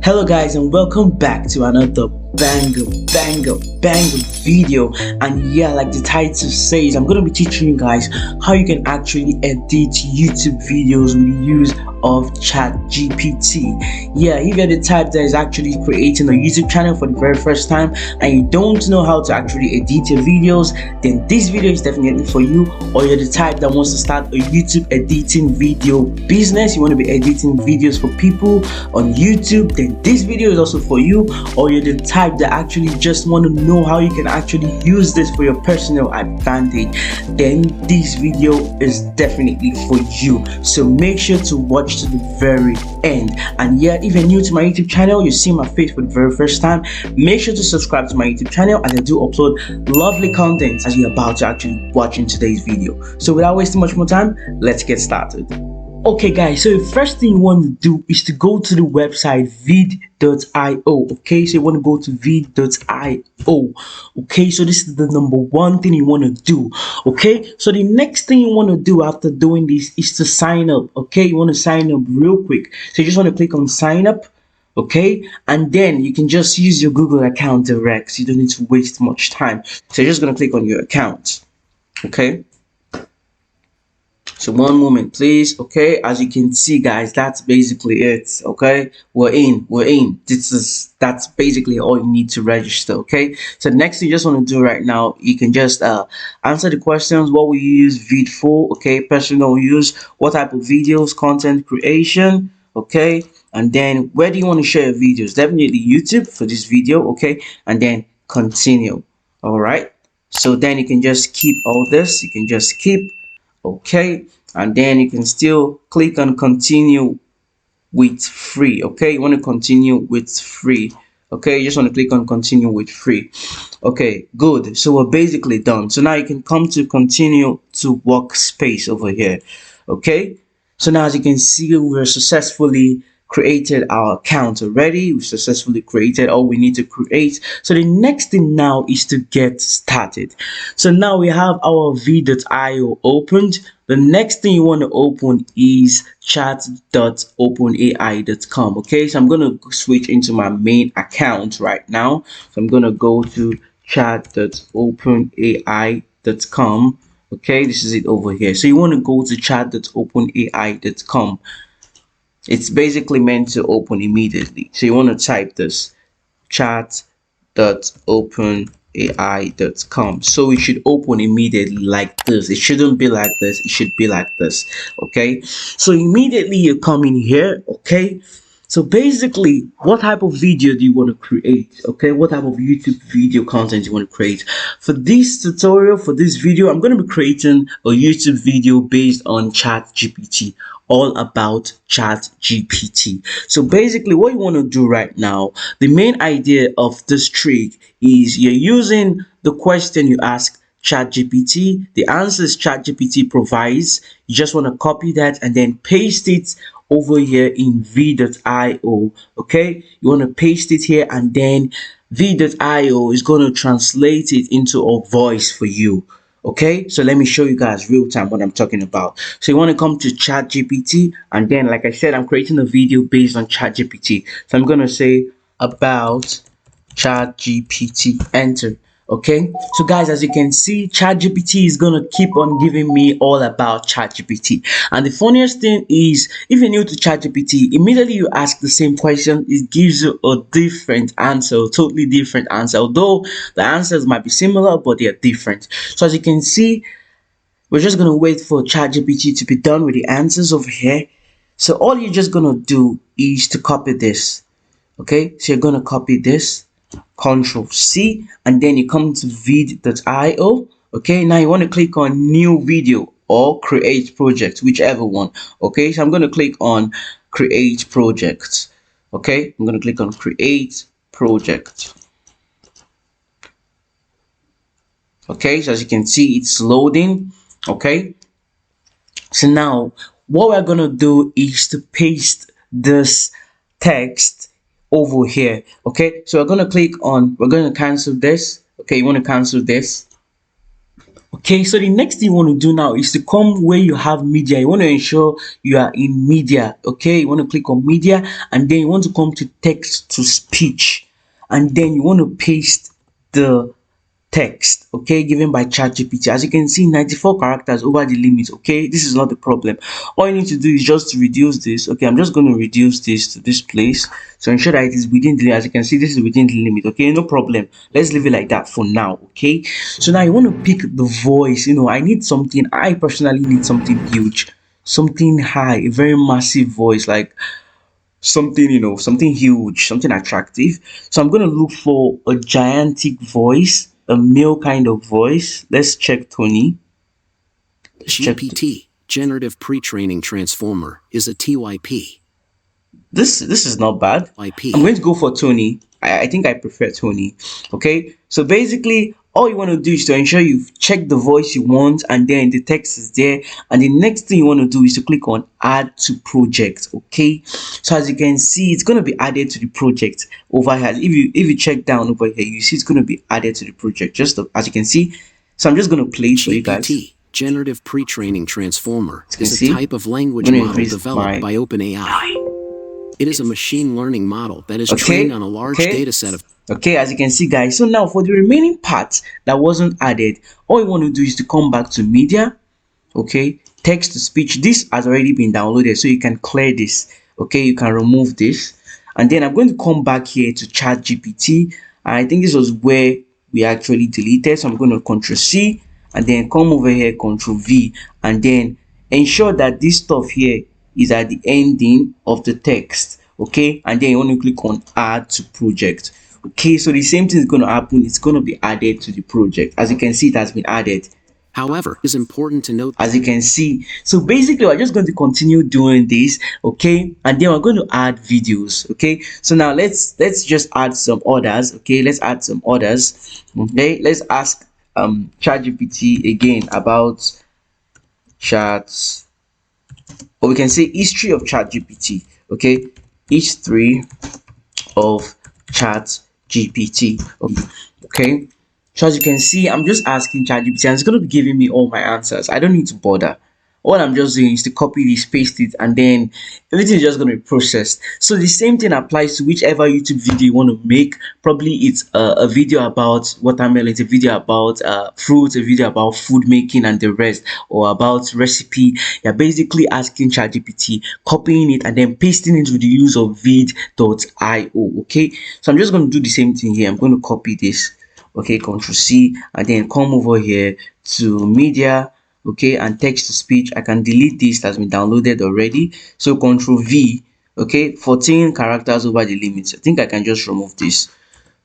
Hello guys, and welcome back to another banger video. And yeah, like the title says, I'm going to be teaching you guys how you can actually edit YouTube videos with the use of ChatGPT. Yeah, if you're the type that is actually creating a YouTube channel for the very first time and you don't know how to actually edit your videos, then this video is definitely for you. Or you're the type that wants to start a YouTube editing video business, you want to be editing videos for people on YouTube, then this video is also for you. Or you're the type that actually just want to know how you can actually use this for your personal advantage, then this video is definitely for you. So make sure to watch to the very end. And yeah, if you're new to my YouTube channel, you see my face for the very first time, make sure to subscribe to my YouTube channel, as I do upload lovely content as you're about to actually watch in today's video. So without wasting much more time, let's get started. Okay guys, so the first thing you want to do is to go to the website vid.io. okay, so you want to go to vid.io. okay, so this is the number one thing you want to do. Okay, so the next thing you want to do after doing this is to sign up. Okay, you want to sign up real quick, so you just want to click on sign up. Okay, and then you can just use your Google account direct, so you don't need to waste much time. So you're just going to click on your account. Okay, so one moment please. Okay, as you can see guys, that's basically it. Okay, we're in. That's basically all you need to register. Okay, so next thing you just want to do right now, you can just answer the questions. What will you use vid for? Okay, personal use, what type of videos, content creation. Okay, and then where do you want to share your videos? Definitely YouTube for this video. Okay, and then continue. All right, so then you can just keep all this, you can just keep. Okay, and then you can still click on continue with free. Okay, you want to continue with free. Okay, you just want to click on continue with free. Okay, good. So we're basically done. So now you can come to continue to workspace over here. Okay, so now as you can see, we're successfully created our account already. We successfully created all we need to create. So the next thing now is to get started. So now we have our v.io opened. The next thing you want to open is chat.openai.com. okay, so I'm going to switch into my main account right now. So I'm going to go to chat.openai.com. okay, this is it over here. So you want to go to chat.openai.com. It's basically meant to open immediately. So you want to type this chat.openai.com. so it should open immediately like this. It shouldn't be like this, it should be like this. Okay, so immediately you come in here. Okay, so basically, what type of video do you want to create? Okay, what type of YouTube video content you want to create? For this tutorial, for this video, I'm going to be creating a YouTube video based on ChatGPT, all about ChatGPT. So basically, what you want to do right now, the main idea of this trick is you're using the question you ask ChatGPT, the answers ChatGPT provides. You just want to copy that and then paste it over here in v.io. okay, you want to paste it here, and then v.io is going to translate it into a voice for you. Okay, so let me show you guys real time what I'm talking about. So you want to come to ChatGPT, and then like I said, I'm creating a video based on ChatGPT. So I'm going to say about ChatGPT, enter. Okay, so guys, as you can see, ChatGPT is gonna keep on giving me all about ChatGPT. And the funniest thing is, if you're new to ChatGPT, immediately you ask the same question, it gives you a different answer, a totally different answer. Although the answers might be similar, but they're different. So as you can see, we're just gonna wait for ChatGPT to be done with the answers over here. So all you're just gonna do is to copy this. Okay, so you're gonna copy this, Control C, and then you come to vid.io. okay, now you want to click on new video or create project, whichever one. Okay, so I'm going to click on create project. Okay, I'm going to click on create project. Okay, so as you can see, it's loading. Okay, so now what we're going to do is to paste this text over here. Okay, so we're going to cancel this. Okay, you want to cancel this. Okay, so the next thing you want to do now is to come where you have media. You want to ensure you are in media. Okay, you want to click on media, and then you want to come to text to speech, and then you want to paste the text, okay, given by ChatGPT. As you can see, 94 characters over the limit. Okay, this is not the problem. All you need to do is just to reduce this. Okay, I'm just going to reduce this to this place to ensure that it is within the, as you can see, this is within the limit. Okay, no problem, let's leave it like that for now. Okay, so now you want to pick the voice. I need something, I personally need something huge, something high, a very massive voice, like something, something huge, something attractive. So I'm going to look for a gigantic voice, a male kind of voice. Let's check Tony. Let's check. GPT, Generative Pre-Training Transformer, is a TYP. This is not bad. IP. I'm going to go for Tony. I think I prefer Tony. Okay, so basically all you want to do is to ensure you've checked the voice you want, and then the text is there, and the next thing you want to do is to click on add to project. Okay, so as you can see, it's going to be added to the project over here. If you check down over here, you see it's going to be added to the project, just as you can see. So I'm just going to play it for you guys. GPT, Generative Pre-Training Transformer, is a see, type of language I'm gonna model increase developed by OpenAI. It is a machine learning model that is trained on a large data set of. Okay, as you can see, guys, so now for the remaining part that wasn't added, all you want to do is to come back to media. Okay, text to speech, this has already been downloaded, so you can clear this. Okay, you can remove this, and then I'm going to come back here to chat gpt, and I think this was where we actually deleted. So I'm going to Ctrl C, and then come over here, Ctrl V, and then ensure that this stuff here is at the ending of the text. Okay, and then you want to click on add to project. Okay, so the same thing is going to happen. It's going to be added to the project. As you can see, it has been added. However, it is important to note, as you can see, so basically we're just going to continue doing this. Okay, and then we're going to add videos. Okay, so now let's just add some orders. Okay, let's add some orders. Okay, let's ask ChatGPT again about chats, or we can say history of ChatGPT. Okay, history of ChatGPT. Okay, so as you can see, I'm just asking ChatGPT, and it's going to be giving me all my answers. I don't need to bother. All I'm just doing is to copy this, paste it, and then everything is just going to be processed. So the same thing applies to whichever YouTube video you want to make. Probably it's a video about watermelon, it's a video about fruits, a video about food making and the rest, or about recipe. You're basically asking ChatGPT, copying it, and then pasting it with the use of vid.io. Okay, so I'm just going to do the same thing here. I'm going to copy this. Okay, Ctrl C, and then come over here to media. Okay, and text to speech. I can delete this, that's been downloaded already. So Ctrl V. Okay, 14 characters over the limit. I think I can just remove this.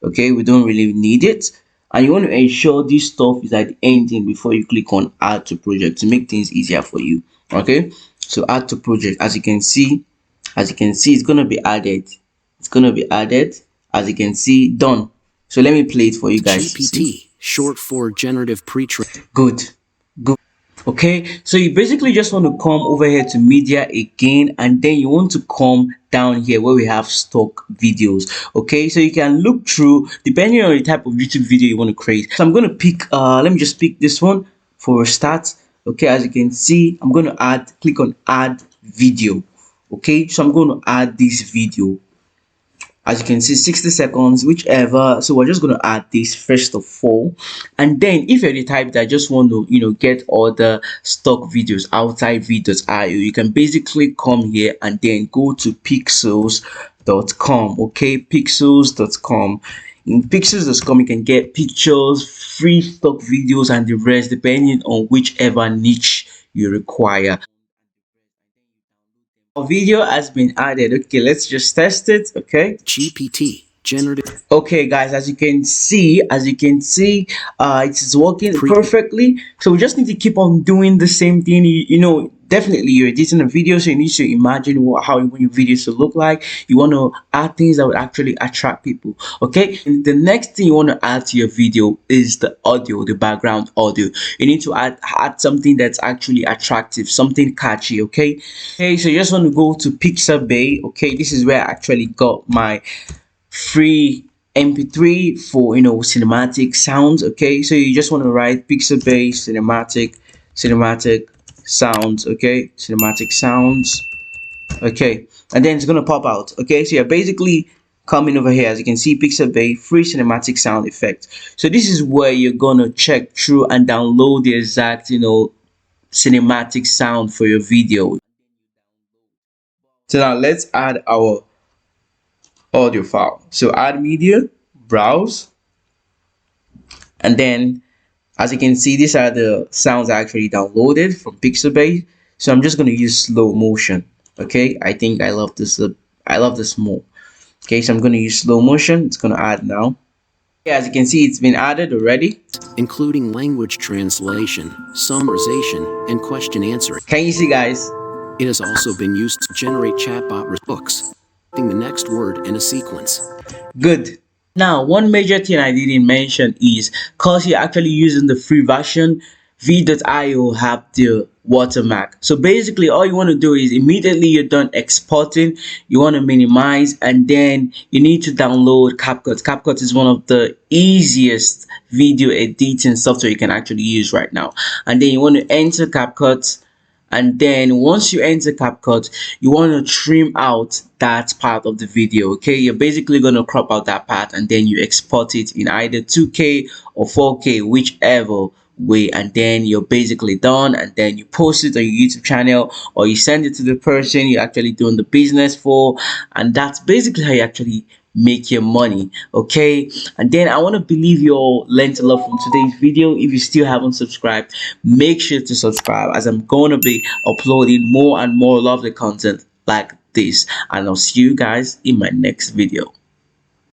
Okay, we don't really need it, and you want to ensure this stuff is at the ending before you click on add to project to make things easier for you. Okay, so add to project. As you can see, it's going to be added. It's going to be added. As you can see, done. So let me play it for you guys. GPT, short for Generative Pre-Training. Good. Okay, so you basically just want to come over here to media again, and then you want to come down here where we have stock videos. Okay, so you can look through depending on the type of YouTube video you want to create. So I'm going to pick let me just pick this one for a start. Okay, as you can see, I'm going to click on add video. Okay, so I'm going to add this video. As you can see, 60 seconds, whichever. So we're just going to add this first of all, and then if you're the type that just want to get all the stock videos outside vid.io, you can basically come here and then go to pixels.com. okay, pixels.com. In pixels.com you can get pictures, free stock videos, and the rest depending on whichever niche you require. Our video has been added. Okay, let's just test it. Okay, GPT, generative. Okay guys, as you can see, it is working perfectly. So we just need to keep on doing the same thing. Definitely you're editing a video, so you need to imagine how you want your videos to look like. You want to add things that would actually attract people. Okay, and the next thing you want to add to your video is the audio, the background audio. You need to add something that's actually attractive, something catchy. Okay, so you just want to go to Pixabay. Okay, this is where I actually got my free MP3 for cinematic sounds. Okay, so you just want to write Pixabay cinematic sounds. Okay, cinematic sounds. Okay, and then it's gonna pop out. Okay, so you're basically coming over here. As you can see, Pixabay free cinematic sound effect. So this is where you're gonna check through and download the exact cinematic sound for your video. So now let's add our audio file. So add media, browse, and then as you can see, these are the sounds I actually downloaded from Pixabay. So I'm just going to use slow motion. Okay, I think I love this. I love this more. Okay, so I'm going to use slow motion. It's going to add now. Yeah, as you can see, it's been added already, including language translation, summarization, and question answering. Can you see, guys? It has also been used to generate chatbot books, the next word in a sequence. Good. Now, one major thing I didn't mention is because you're actually using the free version, v.io have the watermark. So basically, all you want to do is immediately you're done exporting, you want to minimize, and then you need to download CapCut. CapCut is one of the easiest video editing software you can actually use right now. And then you want to enter CapCut, and then once you enter CapCut, you want to trim out that part of the video. Okay, you're basically going to crop out that part, and then you export it in either 2K or 4K, whichever way, and then you're basically done. And then you post it on your YouTube channel, or you send it to the person you're actually doing the business for, and that's basically how you actually make your money. Okay, and then I want to believe you all learned a lot from today's video. If you still haven't subscribed, make sure to subscribe, as I'm going to be uploading more and more lovely content like this, and I'll see you guys in my next video.